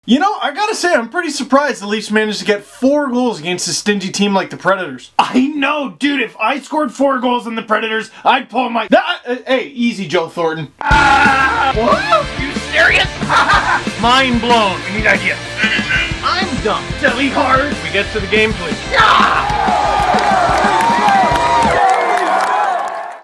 You know, I gotta say, I'm pretty surprised the Leafs managed to get 4 goals against a stingy team like the Predators. I know, dude, if I scored 4 goals on the Predators, I'd pull my... Hey, easy, Joe Thornton. What? You serious? Mind blown. We need ideas. I'm dumb. Silly hard. We get to the game, please.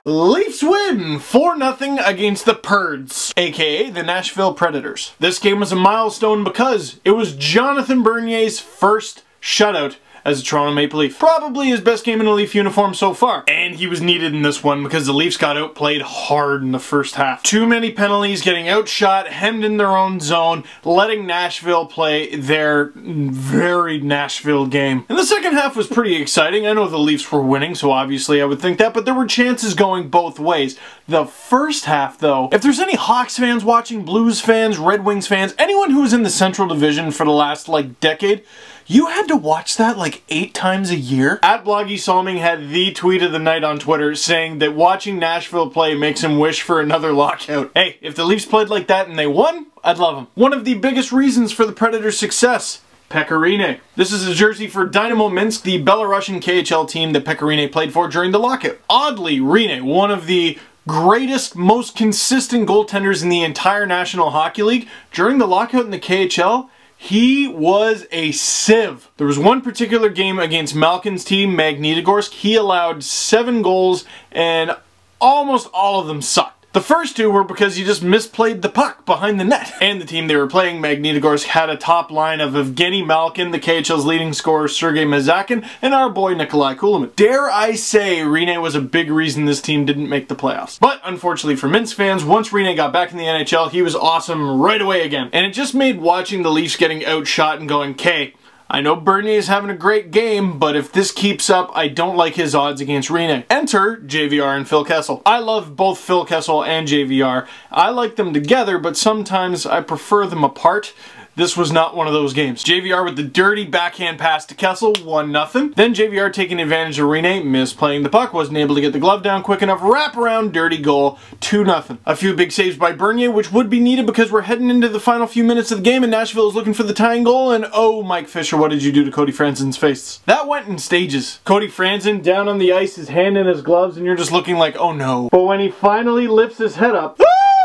Leafs win 4-0 against the Perds, aka the Nashville Predators. This game was a milestone because it was Jonathan Bernier's first shutout as a Toronto Maple Leaf. Probably his best game in a Leaf uniform so far. And he was needed in this one because the Leafs got outplayed hard in the first half. Too many penalties, getting outshot, hemmed in their own zone, letting Nashville play their very Nashville game. And the second half was pretty exciting. I know the Leafs were winning, so obviously I would think that, but there were chances going both ways. The first half, though, if there's any Hawks fans watching, Blues fans, Red Wings fans, anyone who was in the Central Division for the last, decade, you had to watch that 8 times a year? At Bloggy Salming had the tweet of the night on Twitter saying that watching Nashville play makes him wish for another lockout. Hey, if the Leafs played like that and they won, I'd love them. One of the biggest reasons for the Predators' success, Pekka Rinne. This is a jersey for Dynamo Minsk, the Belarusian KHL team that Pekka Rinne played for during the lockout. Oddly, Rinne, one of the greatest, most consistent goaltenders in the entire National Hockey League, during the lockout in the KHL, he was a sieve. There was one particular game against Malkin's team, Magnitogorsk. He allowed 7 goals and almost all of them sucked. The first 2 were because he just misplayed the puck behind the net. And the team they were playing, Magnitogorsk, had a top line of Evgeny Malkin, the KHL's leading scorer, Sergei Mazakin, and our boy Nikolai Kulemin. Dare I say, Rinne was a big reason this team didn't make the playoffs. But unfortunately for Minsk fans, once Rinne got back in the NHL, he was awesome right away again. And it just made watching the Leafs getting outshot and going, "K, I know Bernier is having a great game, but if this keeps up, I don't like his odds against Rinne." Enter JVR and Phil Kessel. I love both Phil Kessel and JVR. I like them together, but sometimes I prefer them apart. This was not one of those games. JVR with the dirty backhand pass to Kessel, 1-0. Then JVR taking advantage of Rinne, misplaying the puck, wasn't able to get the glove down quick enough, wraparound dirty goal, 2-0. A few big saves by Bernier, which would be needed because we're heading into the final few minutes of the game and Nashville is looking for the tying goal, and oh, Mike Fisher, what did you do to Cody Franson's face? That went in stages. Cody Franson down on the ice, his hand in his gloves, and you're just looking like, oh no. But when he finally lifts his head up,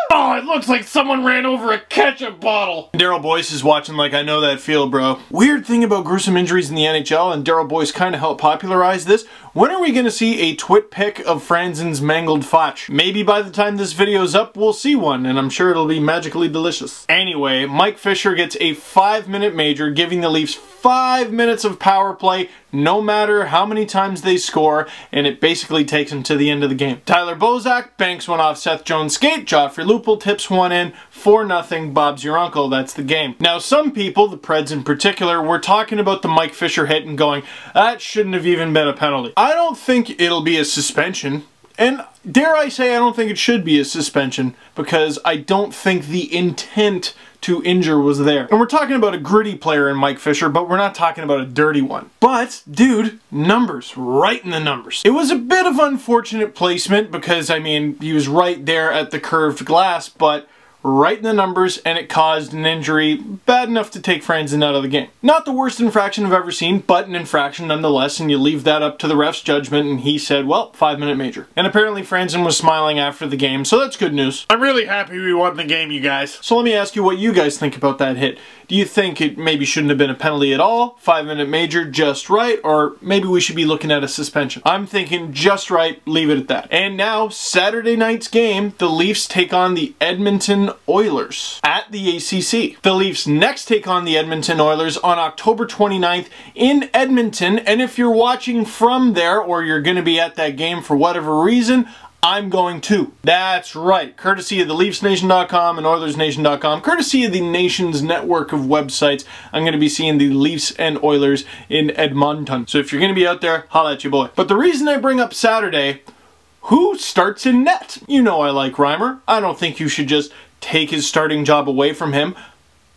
oh, it looks like someone ran over a ketchup bottle. Daryl Boyce is watching like, I know that feel, bro. Weird thing about gruesome injuries in the NHL, and Daryl Boyce kind of helped popularize this, when are we going to see a twit pic of Franson's mangled fotch? Maybe by the time this video's up, we'll see one, and I'm sure it'll be magically delicious. Anyway, Mike Fisher gets a 5-minute major, giving the Leafs 5 minutes of power play, no matter how many times they score, and it basically takes them to the end of the game. Tyler Bozak banks one off Seth Jones' skate, Joffrey Lupul tips one in, 4-0, Bob's your uncle, that's the game. Now some people, the Preds in particular, were talking about the Mike Fisher hit and going, that shouldn't have even been a penalty. I don't think it'll be a suspension. And dare I say, I don't think it should be a suspension because I don't think the intent to injure was there. And we're talking about a gritty player in Mike Fisher, but we're not talking about a dirty one. But, dude, numbers, right in the numbers. It was a bit of unfortunate placement because, I mean, he was right there at the curved glass, but right in the numbers, and it caused an injury bad enough to take Franson out of the game. Not the worst infraction I've ever seen, but an infraction nonetheless, and you leave that up to the ref's judgment, and he said, well, 5-minute major. And apparently Franson was smiling after the game, so that's good news. I'm really happy we won the game, you guys. So let me ask you what you guys think about that hit. Do you think it maybe shouldn't have been a penalty at all? 5-minute major, just right? Or maybe we should be looking at a suspension? I'm thinking just right, leave it at that. And now, Saturday night's game, the Leafs take on the Edmonton Oilers at the ACC. The Leafs next take on the Edmonton Oilers on October 29th in Edmonton, and if you're watching from there or you're going to be at that game for whatever reason, I'm going too. That's right. Courtesy of the LeafsNation.com and OilersNation.com, courtesy of the nation's network of websites, I'm going to be seeing the Leafs and Oilers in Edmonton. So if you're going to be out there, holla at your boy. But the reason I bring up Saturday, who starts in net? You know I like Reimer. I don't think you should just take his starting job away from him,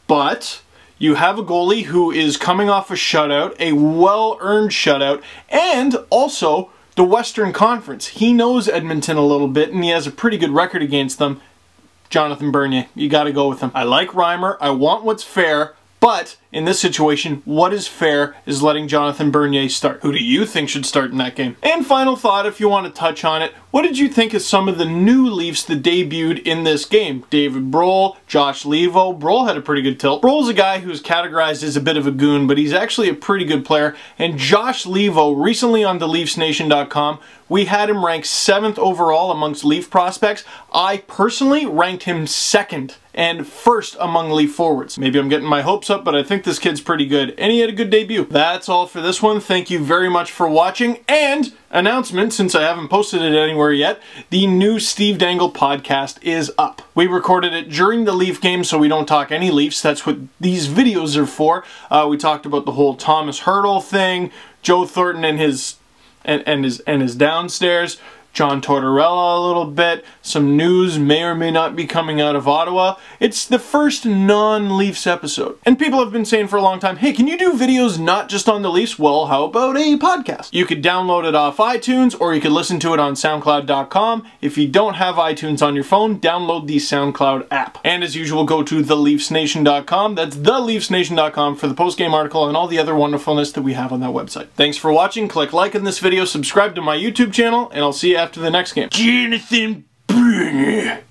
but you have a goalie who is coming off a shutout, a well-earned shutout, and also the Western Conference. He knows Edmonton a little bit, and he has a pretty good record against them. Jonathan Bernier, you gotta go with him. I like Reimer, I want what's fair, But in this situation, what is fair is letting Jonathan Bernier start. Who do you think should start in that game? And final thought, if you want to touch on it, what did you think of some of the new Leafs that debuted in this game? David Brohl, Josh Levo. Brohl had a pretty good tilt. Brohl's a guy who's categorized as a bit of a goon, but he's actually a pretty good player. And Josh Levo, recently on TheLeafsNation.com, we had him ranked 7th overall amongst Leaf prospects. I personally ranked him 2nd and 1st among Leaf forwards. Maybe I'm getting my hopes up, but I think this kid's pretty good. And he had a good debut. That's all for this one. Thank you very much for watching. And announcement, since I haven't posted it anywhere yet, the new Steve Dangle podcast is up. We recorded it during the Leaf game, so we don't talk any Leafs. That's what these videos are for. We talked about the whole Thomas Hertl thing, Joe Thornton and his downstairs, John Tortorella a little bit, some news may or may not be coming out of Ottawa. It's the first non-Leafs episode. And people have been saying for a long time, hey, can you do videos not just on the Leafs? Well, how about a podcast? You could download it off iTunes, or you could listen to it on SoundCloud.com. If you don't have iTunes on your phone, download the SoundCloud app. And as usual, go to TheLeafsNation.com. That's TheLeafsNation.com for the post-game article and all the other wonderfulness that we have on that website. Thanks for watching. Click like on this video, subscribe to my YouTube channel, and I'll see you after the next game. Jonathan Bernier.